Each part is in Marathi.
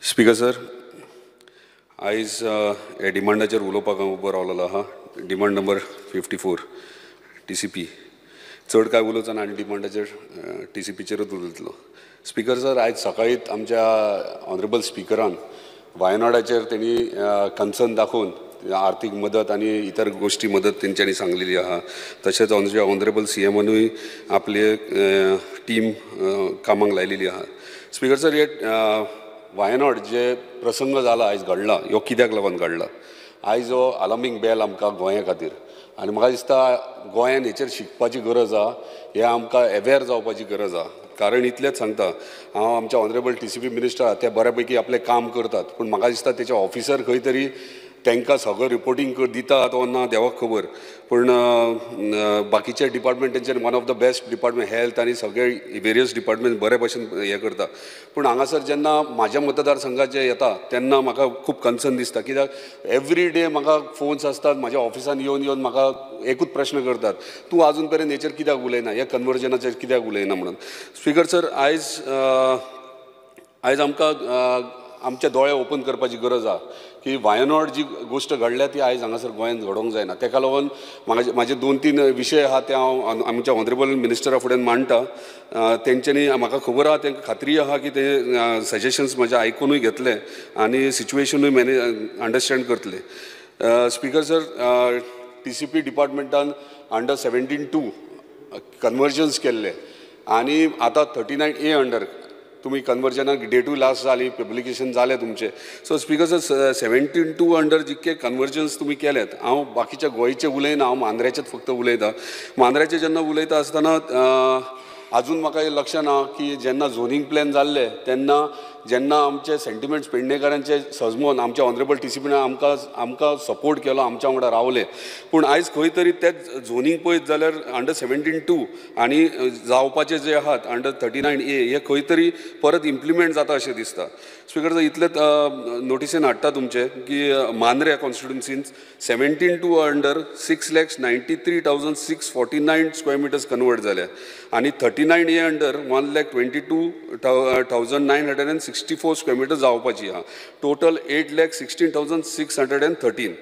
स्पीकर सर, आयज हे डिमांडाचेर उलोवपाक हांव उबो रावलेलो आहा. Demand number 54 TCP. चड काय उलोवचो ना आनी डिमांडाचेर TCPचेरूच उलयतलो. स्पीकर सर, आयज सकाळीच आमच्या ऑनरेबल स्पीकरान वायनाडाचेर तेणी कन्सर्न दाखोवन आर्थीक मदत आनी इतर गोष्टी मदत तेंच्यांनी सांगलेली आहा. तशेंच आमच्या ऑनरेबल CMनूय आपली टीम कामाक लायलेली आहा. स्पीकर सर, हे वायनाड जे प्रसंग जाला आयज घडला, ह्यो कित्याक लागून घडला? आयज हो अलार्मींग बेल आमकां गोंया खातीर, आनी म्हाका दिसता गोंयान हेचेर शिकपाची गरज आहा, हे आमकां अवेर जावपाची गरज आहा. कारण इतलेंच सांगता, हांव आमच्या ऑनरेबल TCP मिनिस्टर ते बऱ्यापैकी आपलें काम करतात, पूण म्हाका दिसता तेचे ऑफिसर खंय तरी तांकां सगळं रिपोर्टींग दितात वा ना देवाक खबर. पूण बाकीचे डिपार्टमेंट तेंचे one of the best department, health आनी सगळे वेरियस डिपार्टमेंट बरे भशेन हें करता. पूण हांगासर जेन्ना म्हाज्या मतदारसंघाचे येता तेन्ना म्हाका खूब कन्सर्न दिसता. कित्याक एवरी डे म्हाका फोन्स आसतात, म्हाज्या ऑफिसान येवन म्हाका एकूच प्रश्न करतात, तूं आजून पर्यंत हेचेर कित्याक उलयना, हे कन्वर्जनाचेर कित्याक उलयना म्हणून. स्पीकर सर, आयज आमकां आमचे दोळे ओपन करपाची गरज आहा की वायनाड जी गोश्ट घडल्या ती आयज हांगासर गोंयांत घडोवंक जायना. ताका लागून म्हाजे 2-3 विशय आहा ते हांव आमच्या ऑनरेबल मिनिस्टरा फुड्यान मांडटा. तेंच्यांनी म्हाका खबर आहा, तांकां खात्री आहा की ते सजेशन्स म्हाजे आयकूनूय घेतले आनी सिच्युएशनूय अंडरस्टँड करतले. स्पीकर सर, TCP डिपार्टमेंटान अंडर 17-2 कन्वर्जन्स केल्ले आनी आतां 39A अंडर तुम्ही कन्वर्जनाक डेटूय लास्ट जाली, पब्लिकेशन जालें तुमचें. सो स्पीकर सर, 17-2 अंडर जितके कन्वर्जन्स तुम्ही केलेत, हांव बाकीच्या गोंयचे उलयना, हांव मांद्र्याचेच फक्त उलयता. मांद्र्याचे जेन्ना उलयता आसतना अजून म्हाका हे लक्ष ना की जेन्ना झोनींग प्लॅन जाल्ले तेन्ना जेन्ना आमचे सेंटिमेंट्स पेडणेकारांचे सजमोन आमच्या ऑनरेबल TCPन आमकां सपोर्ट केलो, आमच्या वांगडा रावले. पूण आयज खंय तरी तेच झोनींग पळयत जाल्यार अंडर 17-2 आनी जावपाचे जे आहात अंडर 39A हे खंय तरी परत इम्प्लिमेंट जाता अशें दिसता. स्पीकर सर, इतलेंच नोटिसेन हाडटा तुमचे की मांद्र्या कॉन्स्टिट्युन्सीन 17-2 अंडर 6,93,649 स्क्वेअर मिटर्स कन्वर्ट जाल्या आनी 39A अंडर 1,22,964 स्क्वेअर मिटर जावपाची आहा. टोटल 8,16,613.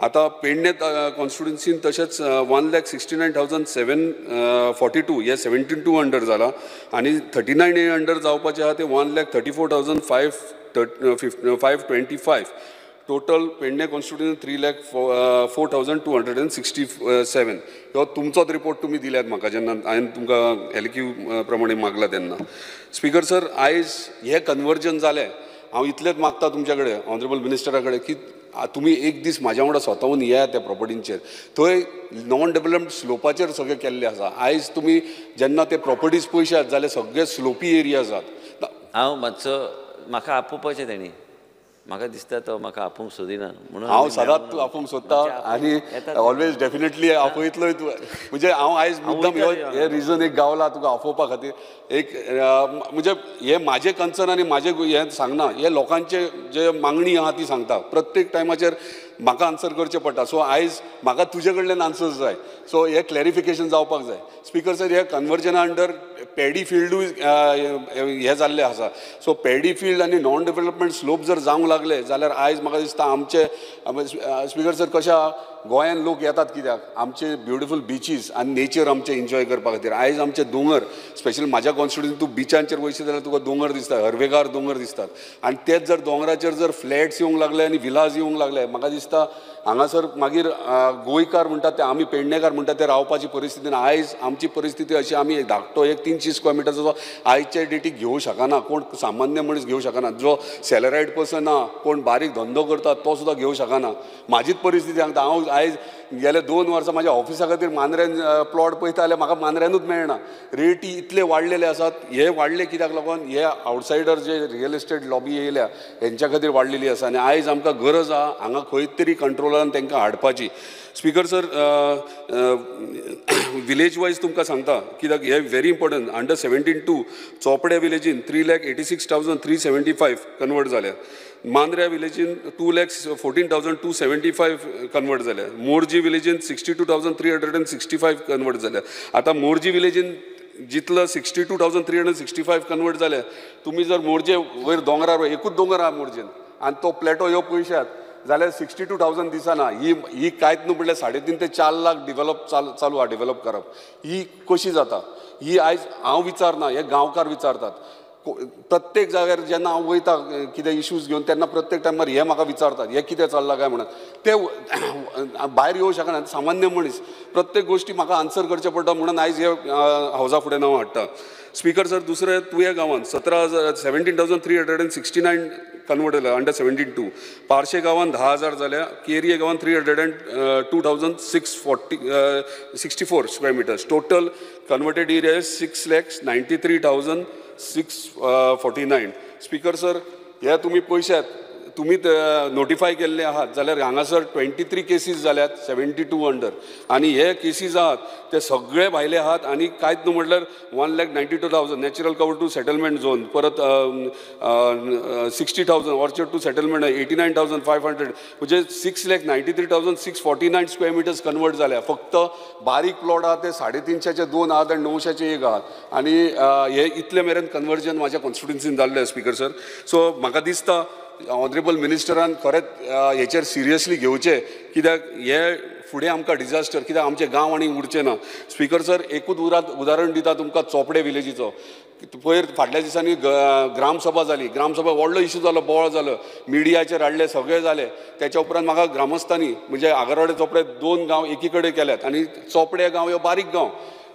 आता पेडणे कॉन्स्टिट्युन्सीन तशेंच 1,69,742 हे 17-2 अंडर जाला आनी 39A अंडर जावपाचे आहा ते 1,34,525. टोटल पेडणे कॉन्स्टिट्युन्सीन 3,04,267. हो तुमचोच रिपोर्ट तुमी दिल्यात म्हाका जेन्ना हांवें तुमकां LQ प्रमाणे मागला तेन्ना. स्पीकर सर, आयज हे कन्वर्जन जालें, हांव इतलेंच मागता तुमच्या कडेन ऑनरेबल मिनिस्टरा कडेन की तुमी एक दीस म्हाज्या वांगडा स्वतावून येया त्या प्रॉपर्टींचेर. थंय नॉन डेव्हलप्ड स्लोपाचेर सगळें केल्लें आसा. आयज तुमी जेन्ना ते प्रॉपर्टीज पळयशात जाल्यार सगळे स्लोपी एरियाज आसात. हांव मातसो म्हाका आपोवपाचें तेणी, म्हाका दिसता तो म्हाका आपोवंक सोदिना म्हणून हांव सदांच आपोवंक सोदता आनी ऑलवेज डेफिनेटली आपयतलोय. म्हणजे हांव आयज मुद्दम हे रिजन एक गावला तुका आपोवपा खातीर. एक म्हणजे हे म्हाजे कन्सर्न आनी म्हाजे हें सांगना, हे लोकांचे जे मागणी आहा ती सांगता. प्रत्येक टायमाचेर म्हाका आन्सर करचें पडटा. सो आयज म्हाका तुजे कडल्यान आन्सर्स जाय. सो हे क्लॅरिफिकेशन जावपाक जाय. स्पीकर सर, हे कन्वर्जना अंडर पॅडी फिल्डूय हे जाल्ले आसा. सो पॅडी फील्ड आनी नॉन डेव्हलपमेंट स्लोप जर जावंक लागले जाल्यार आयज म्हाका दिसता आमचे स्पीकर सर कशें आहा, गोंयान लोक येतात कित्याक आमचे ब्युटिफूल बिचीस आनी नेचर आमचे एन्जॉय करपा खातीर. आयज आमचे दोंगर, स्पेशली म्हाज्या कॉन्स्टिट्युन्सीन तूं बिचांचेर वयशीत जाल्यार तुका दोंगर दिसता, हरवेगार दोंगर दिसतात. आनी तेच जर दोंगराचेर जर फ्लॅट्स येवंक लागले आनी विलाज येवंक लागले, म्हाका दिसता हांगासर मागीर गोंयकार म्हणटात ते आमी पेडणेकार म्हणटात ते रावपाची परिस्थिती ना. आयज आमची परिस्थिती अशी, आमी धाकटो 300 स्क्वेअर मिटरचो आयचे डेटीक घेवंक शकना. कोण सामान्य मनीस घेवंक शकना. जो सॅलरायड पर्सन आहा, कोण बारीक धंदो करता तो सुद्दां घेवंक शकना. म्हाजीच परिस्थिती सांगता. हांव आयज गेले 2 वर्सां म्हाज्या ऑफिसा खातीर मांद्र्यान प्लॉट पळयता जाल्यार म्हाका मांद्र्यानूच मेळना. रेटी इतले वाडलेले आसात. हे वाडले कित्याक लागून? हे आवटसायडर जे रियल इस्टेट लॉबी येयल्या हेंच्या खातीर वाडलेली आसा. आनी आयज आमकां गरज आहा हांगा खंय तरी कंट्रोलान तांकां हाडपाची. स्पीकर सर, विलेज वायज तुमकां सांगता कित्याक हे व्हेरी इम्पॉर्टंट. अंडर 17-2 चोपड्या विलेजीन 3,86,375 कन्वर्ट जाल्या. मांद्र्या विलेजीन 2,14,275 कन्वर्ट जाल्या. मोरजी विलेजीन 62,365 कन्वर्ट जाल्या. आतां मोरजी विलेजीन जितलं 62,365 कन्वर्ट जाले तुम्ही जर मोडचे वयर दोंगरार एकूच दोंगर आहा मोडचेन आनी तो प्लेटो ह्यो पयशात जाल्यार 62,000 दिसना ही कांयच न्हू म्हणल्यार 3.5 ते 4 लाख डिवेलप चालू आहा डिवेलप करप ही कशी जाता ही आयज हांव विचारना हे गांवकार विचारतात प्रत्येक जाग्यार जेन्ना हांव वयता कितें इश्यूज घेवन तेन्ना प्रत्येक टायमार हे म्हाका विचारतात हे कितें चल्लां काय म्हणून ते भायर येवं शकना सामान्य मनीस प्रत्येक गोष्टी म्हाका आन्सर करचें पडटा म्हणून आयज हे हावजा फुडें हांव हाडटा स्पीकर सर दुसरें तुवें गांवांत 17,369 कन्वर्ट जाल्या अंडर 72 पार्शे गांवांत 10,000 जाल्या केरये गांवांत 302,664 square metres total converted area 6,93,649 speaker sir हे तुमी पयशात तुमी नोटिफाय केल्ले आहात जाल्यार हांगासर 23 केसीस जाल्यात 72 अंडर आनी हे केसीस आहात ते सगळे भायले आहात आनी कांयच न्हू म्हटल्यार 1,92,000 natural cover to settlement zone परत 60,000 ऑर्चर्ड टू सेटलमेंट 89,500 म्हणजे 6,93,649 स्क्वेअर मिटर्स कन्वर्ट जाल्या फक्त बारीक प्लॉट आहा ते 350चे 2 आहात आनी 900चे 1 आहात आनी हे इतले मेरेन कन्वर्जन म्हाज्या कॉन्स्टिट्युन्सीन जाल्लें स्पीकर सर सो म्हाका दिसता ऑनरेबल मिनिस्टरान खरेंच हेचेर सिरियसली घेवचें कित्याक हे फुडें आमकां डिजास्टर कित्याक आमचे गांव आनी उरचे ना स्पीकर सर एकूच उदाहरण दिता तुमकां चोपडे विलेजीचो पयर फाटल्या दिसांनी ग्रामसभा जाली ग्रामसभा व्हडलो इशू जालो बोवाळ जालो मिडियाचेर हाडले सगळे जाले त्याच्या उपरांत म्हाका ग्रामस्थांनी म्हणजे आगारवाडे चोपडे 2 गांव एकी कडेन केल्यात आनी चोपडे गांव हो बारीक गांव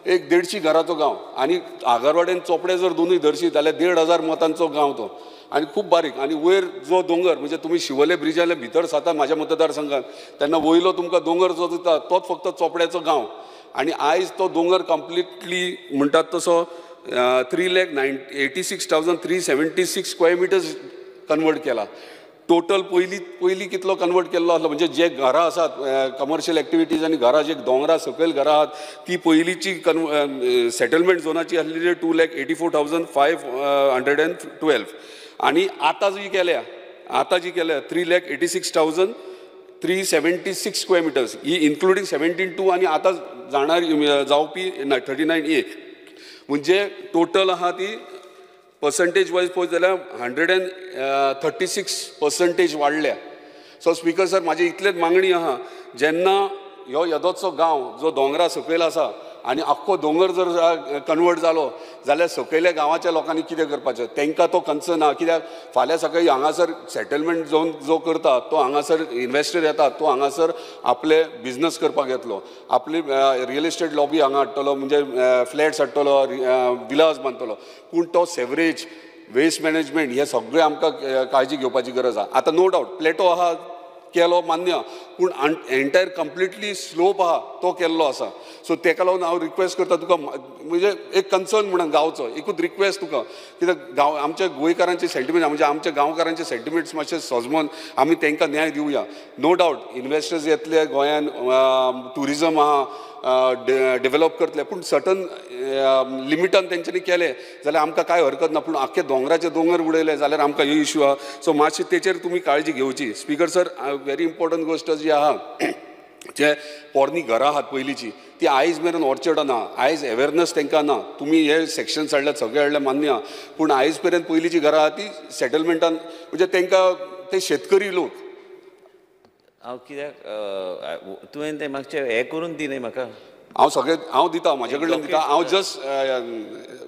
एक 150 घराचो गांव आनी आगारवाडेन चोपडे जर दोनूय धरशीत जाल्यार 1,500 मतांचो गांव तो आनी खूब बारीक आनी वयर जो दोंगर म्हणजे तुमी शिवोले ब्रिजाले भितर जाता म्हाज्या मतदारसंघात तेन्ना वयलो तुमकां दोंगर जो दिता तोच फक्त चोपड्याचो गांव आनी आयज तो दोंगर कंप्लिटली म्हणटात तसो 3,86,376 स्क्वेअर मिटर्स कन्वर्ट केला टोटल पयलीं कितलो कन्वर्ट केल्लो आसलो म्हणजे जे घरां आसात कमर्शियल एक्टिविटीज आनी घरां जे दोंगरा सकयल घरां आहात ती पयलींची सेटलमेंट झोनाची आसलेली 2,84,512 आनी आतां जी केल्या 3,86,376 स्क्वेअर मिटर्स ही इन्क्लुडींग 17(2) आनी आतां जावपी 39A म्हणजे टोटल आहा ती पर्संटेज वायज पळयत जाल्यार 136% वाडल्या सो स्पीकर सर म्हाजी इतलेच मागणी आहा जेन्ना ह्यो येदोचो गांव जो दोंगरा सकयल आसा आनी आख्खो दोंगर जर कन्वर्ट जालो जाल्यार सकयल्या गांवाच्या लोकांनी कितें करपाचें तांकां तो कन्सर्न आहा कित्याक फाल्यां सकाळीं हांगासर सेटलमेंट झोन जो करता तो हांगासर इन्वेस्टर येता तो हांगासर आपले बिझनस करपाक येतलो आपली रियल एस्टेट लॉबी हांगा हाडटलो म्हणजे फ्लॅट्स हाडटलो विलास बांदतलो पूण तो सेवरेज वेस्ट मॅनेजमेंट हे सगळें आमकां काळजी घेवपाची गरज आहा आतां नो डावट प्लेटो आहा केलो मान्य पूण एंटायर कंप्लिटली स्लोप आहा तो केल्लो आसा सो तेका लागून हांव रिक्वेस्ट करता तुका म्हणजे एक कन्सर्न म्हणून गांवचो एकूच रिक्वेस्ट तुका कित्याक गांव आमच्या गोंयकारांचे सेंटिमेंट म्हणजे आमच्या गांवकारांचे सेंटिमेंट्स मातशे सजमोन आमी तांकां न्याय दिवया नो डावट इन्वेस्टर्स येतले गोंयान ट्युरिजम आहा डेव्हलप करतले पूण सर्टन लिमिटान तेंच्यांनी केले जाल्यार आमकां कांय हरकत ना पूण आख्खे दोंगराचे दोंगर उडयले जाल्यार आमकां ह्यो इश्यू आहा सो मातशें तेचेर तुमी काळजी घेवची स्पीकर सर व्हेरी इम्पॉर्टंट गोश्ट जी आहा जे पोरणी घरां आहात पयलींची ती आयज मेरेन ऑर्चर्डां ना आयज अवेरनस तांकां ना तुमी हे सेक्शन्स हाडल्यात सगळे हाडले मान्य आहा पूण आयज मेरेन पयलींची घरां आहा ती सेटलमेंटान म्हणजे तांकां ते शेतकरी लोक हांव कित्याक तुवें तें मागचें हें करून दी न्ही म्हाका हांव दिता म्हाजे कडल्यान दिता हांव जस्ट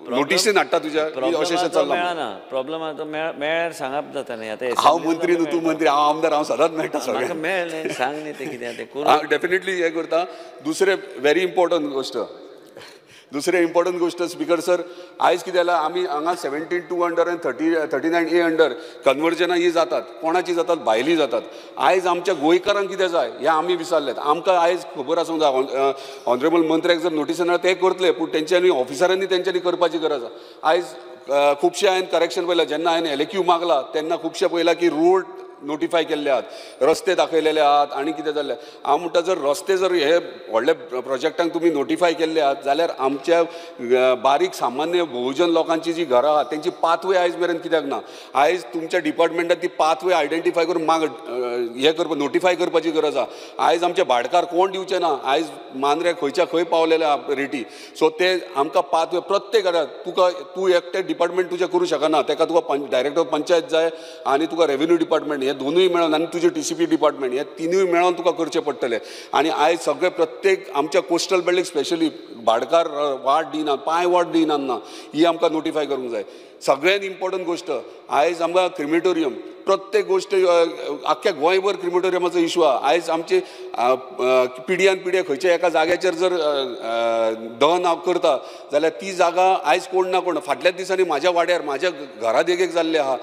नोटिसीन हाडटा तुज्या अशें चल्लां मेळना प्रॉब्लम आहा तो मेळ्यार सांगप जाता न्ही आतां हांव मंत्री न्हू तूं मंत्री हांव आमदार हांव सदांच मेळटा म्हाका मेळ न्ही सांग न्ही तें कितें तें करून डेफिनेटली हें करता दुसरें व्हेरी इम्पॉर्टंट दुसरें इम्पॉर्टंट गोश्ट स्पीकर सर आयज कितें जाल्यार आमी हांगा 17(2) अंडर आनी 39A अंडर कन्वर्जनां ही जातात कोणाची जातात भायली जातात आयज आमच्या गोंयकारांक कितें जाय हें आमी विचारलें आमकां आयज खबर आसूंक जाय ऑनरेबल मंत्र्याक जर नोटीस ते करतले पूण तेंच्यांनी ऑफिसरांनी तेंच्यांनी करपाची गरज आहा आयज खुबशे हांवें करेक्शन पयलां जेन्ना हांवें LAQ मागला तेन्ना खुबशे पयलां की रोड नोटिफाय केल्ले आहात, रस्ते दाखयलेले आहात आनी कितें जाल्लें. हांव म्हणटा जर रस्ते जर हे व्हडले प्रोजेक्टांक तुमी नोटिफाय केल्ले आहात जाल्यार आमच्या बारीक सामान्य बहुजन लोकांची जी घरां आहात तेंची पाथवे आयज मेरेन कित्याक ना? आयज तुमच्या डिपार्टमेंटान ती पाथवे आयडेंटिफाय करून हे करपा नोटिफाय करपाची गरज आहा. आयज आमचे भाडकार कोण दिवचे ना. आयज मांद्रे खंयच्या खंय पावलेले आहा रेटी. सो ते आमकां पाथवे प्रत्येक घरात तूं एकटे डिपार्टमेंट तुजें करूं शकना. तेका तुका डायरेक्टर पंचायत जाय आनी तुका रेव्हेन्यू डिपार्टमेंट हे दोनूय मेळोन आनी तुजें TCP डिपार्टमेंट हे तिनूय मेळोन तुका करचें पडटलें. आनी आयज सगळे प्रत्येक आमच्या कोस्टल बेल्टीक स्पेशली भाडकार वाट दिनात, पांय वाट दिनात ना. ही आमकां नोटिफाय करूंक जाय. सगळ्यांत इम्पॉर्टंट गोश्ट आयज आमकां क्रिमेटोरियम प्रत्येक गोश्ट आख्ख्या गोंयभर क्रिमेटोरियमाचो इशू आहा. आयज आमची पिढ्यान पिढ्या खंयच्या एका जाग्याचेर जर दहन हांव करता जाल्यार ती जागा आयज कोण ना कोण. फाटल्याच दिसांनी म्हाज्या वाड्यार म्हाज्या घरा देगेक जाल्ले आहा.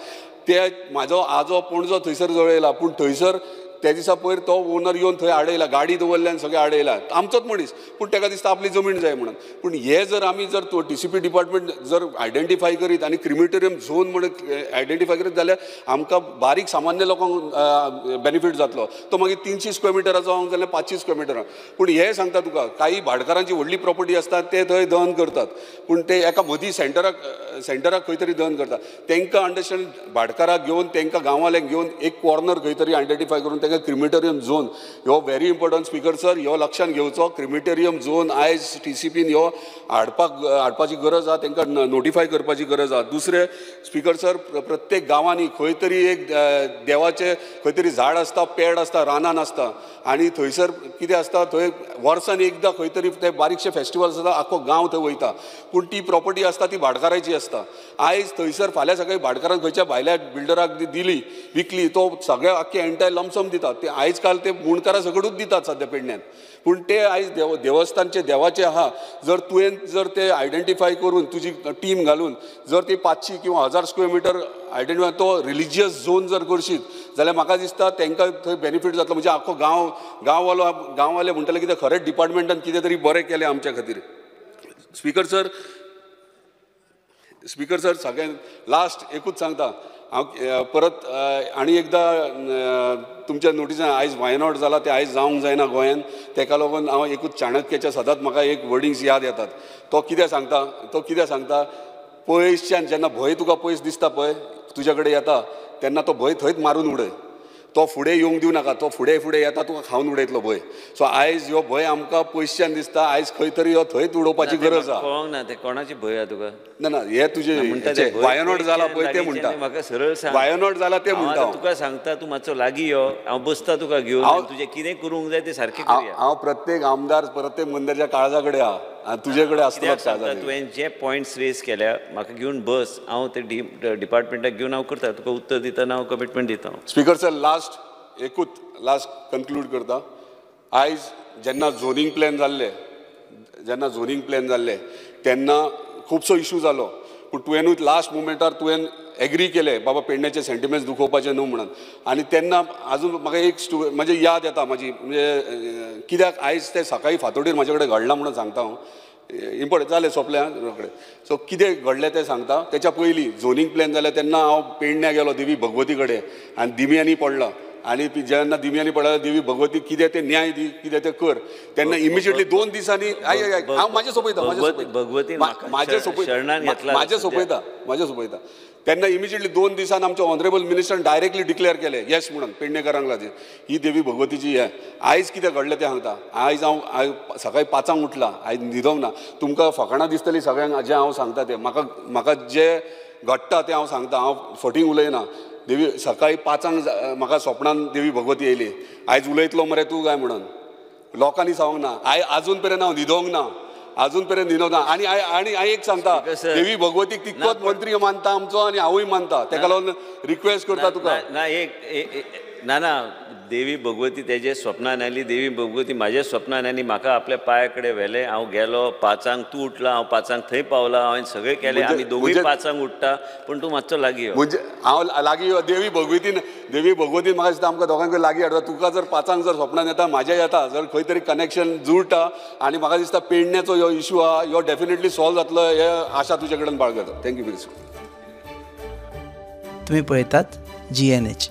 ते म्हाजो आजो पणजो थंयसर जळयला, पूण थंयसर त्या दिसा पयर तो ओनर येवन थंय आडयला, गाडी दवरल्यान सगळें आडयला. आमचोच मनीस, पूण ताका दिसता आपली जमीन जाय म्हणून. पूण हे जर आमी जर तो TCP डिपार्टमेंट जर आयडेंटिफाय करीत आनी क्रिमेटोरियम झोन म्हणून आयडेंटिफाय करीत जाल्यार आमकां बारीक सामान्य लोकांक बेनिफीट जातलो. तो मागीर 300 स्क्वेअर मिटराचो जावंक जाल्यार 500 स्क्वेअर मिटर. पूण हे सांगता तुका काही भाडकारांची व्हडली प्रॉपर्टी आसता ते थंय दहन करतात, पूण ते एका मदीं सेंटराक खंय तरी दहन करतात. तांकां अंडरस्टँड भाडकाराक घेवन तांकां गांवांतल्यांक घेवन एक कॉर्नर खंय तरी आयडेंटिफाय करून तांकां क्रिमेटोरियम झोन ह्यो व्हेरी इम्पॉर्टंट. स्पीकर सर ह्यो लक्षांत घेवचो. क्रिमेटोरियम झोन आयज TCPन ह्यो हाडपाची गरज आहा, तांकां नोटिफाय करपाची गरज आहा. दुसरें स्पीकर सर प्रत्येक गांवांनी खंय तरी एक देवाचें खंय तरी झाड आसता, पेड आसता, रानान आसता आनी थंयसर कितें आसता थंय वर्सान एकदां खंय तरी ते बारीकशे फेस्टिवल आसता, आख्खो गांव थंय वयता. पूण ती प्रॉपर्टी आसता ती भाडकाराची आसता. आयज थंयसर फाल्यां सकाळीं भाडकारान खंयच्या भायल्या बिल्डराक दिली विकली, तो सगळे आख्खे एंटायर लमसम दिता. ते आयज काल ते मुणकारा सकटूच दितात सद्या पेडण्यान. पूण ते आयज देवस्थानचे देवाचे आहा. जर तुवें जर ते आयडेंटिफाय करून तुजी टीम घालून जर ती 500 किंवा 1000 स्क्वेअर मिटर आयडेंटिफाय तो रिलिजियस झोन जर करशीत जाल्यार म्हाका दिसता तांकां थंय बेनिफीट जातलो. म्हणजे आख्खो गांववाले म्हणटले कितें खरेंच डिपार्टमेंटान कितें तरी बरें केलें आमच्या खातीर. स्पीकर सर सगळ्यांत लास्ट एकूच सांगता हांव परत आनी एकदां तुमच्या नोटिसान आयज वायनॉट जाला ते आयज जावंक जायना गोंयान. ताका लागून हांव एकूच चाणक्याच्या सदांच म्हाका एक वर्डिंग्स याद येतात. तो कितें सांगता पयसच्यान जेन्ना भंय तुका पयस दिसता पळय तुज्या कडेन येता तेन्ना तो भंय थंयच मारून उडय. तो फुडें येवंक दिवं नाका. तो फुडें येता तुका खावन उडयतलो भंय. सो आयज ह्यो भंय आमकां पयसच्यान दिसता. आयज खंय तरी हो थंयच उडोवपाची गरज आहा. कळोंक ना ते कोणाची भंय आहा तुका? ना हे तुजे वायनॉट जाला पळय ते म्हणटा. म्हाका सरळ सांग. वायनॉट जाला ते म्हणटा. तुका सांगता तूं मातसो लागीं यो, हांव बसता तुका घेवन. तुजें कितें करूंक जाय तें सारकें करुया. हांव प्रत्येक आमदार प्रत्येक मंदिराच्या काळजा कडेन आहा आनी तुजे कडेन आसता. तुवें जे पॉयंट्स रेज केल्या म्हाका घेवन बस. हांव ते डिपार्टमेंटाक घेवन हांव करता. तुका उत्तर दितना हांव कमिटमेंट दिता. स्पीकर सर लास्ट कन्क्लूड करता. आयज जेन्ना झोनींग प्लॅन जाल्ले तेन्ना खुबसो इशू जालो. पूण तुवेंनूच लास्ट मुमेंटार तुवें एग्री केलें बाबा पेडण्याचे सेंटिमेंट्स दुखोवपाचे न्हू म्हणून. आनी तेन्ना आजून म्हाका एक म्हणजे याद येता म्हाजी म्हणजे कित्याक आयज ते सकाळीं फातोडीर म्हाजे कडेन घडलां म्हणून सांगता हांव. इम्पॉर्टंट जालें सोंपलें रोखडें. सो कितें घडलें तें सांगता. तेच्या पयलीं झोनींग प्लॅन जालें तेन्ना हांव पेडण्यां गेलो देवी भगवती कडेन आनी दिम्यांनी पडला. आनी जेन्ना दिम्यांनी पडला देवी भगवती कितें तें न्याय दी, कितें तें कर. तेन्ना इमिजिएटली 2 दिसांनी हांव म्हाजें सोंपयता. तेन्ना इमिजिएटली 2 दिसान आमच्या ऑनरेबल मिनिस्टरान डायरेक्टली डिक्लेअर केलें येस म्हणून पेडणेकारांक लागीं ही देवी भगवतीची हें. आयज कितें घडलें तें सांगता. आयज हांव सकाळीं 5 उठला. आयज न्हिदोंक ना. तुमकां फकाणां दिसतलीं सगळ्यांक जें हांव सांगता तें. म्हाका जें घडटा तें हांव सांगता. हांव फटींग उलयना. देवी सकाळीं 5 म्हाका स्वप्नान देवी भगवती येयली. आयज उलयतलो मरे तूं काय म्हणून. लोकांनी सांगूंक ना. आजून पर्यंत हांव न्हिदोंक ना. आनी हांव एक सांगता देवी भगवतीक तितकोच मंत्री मानता आमचो आनी हांवूय मानता. ताका लागून रिक्वेस्ट करता तुका. ना देवी भगवती तेजे स्वप्नान आयली. देवी भगवती म्हाज्या स्वप्नान आनी म्हाका आपल्या पांया कडेन व्हेलें. हांव गेलो 5 तूं उठला. हांव 5 थंय पावला. हांवें सगळें केलें. आमी दोगूय 5 उठ्ठा. पूण तूं मातसो लागीं यो. म्हणजे हांव लागीं यो. देवी भगवतीन म्हाका दिसता आमकां दोगांकूय लागीं हाडटा. तुका जर 5 जर स्वप्नान येता म्हाज्या येता जर खंय तरी कनेक्शन जुळटा आनी म्हाका दिसता पेडण्याचो ह्यो इशू आहा ह्यो डेफिनेटली सॉल्व जातलो हे आशा तुजे कडेन बाळगता. Thank you very much. तुम्ही पळयतात GNH.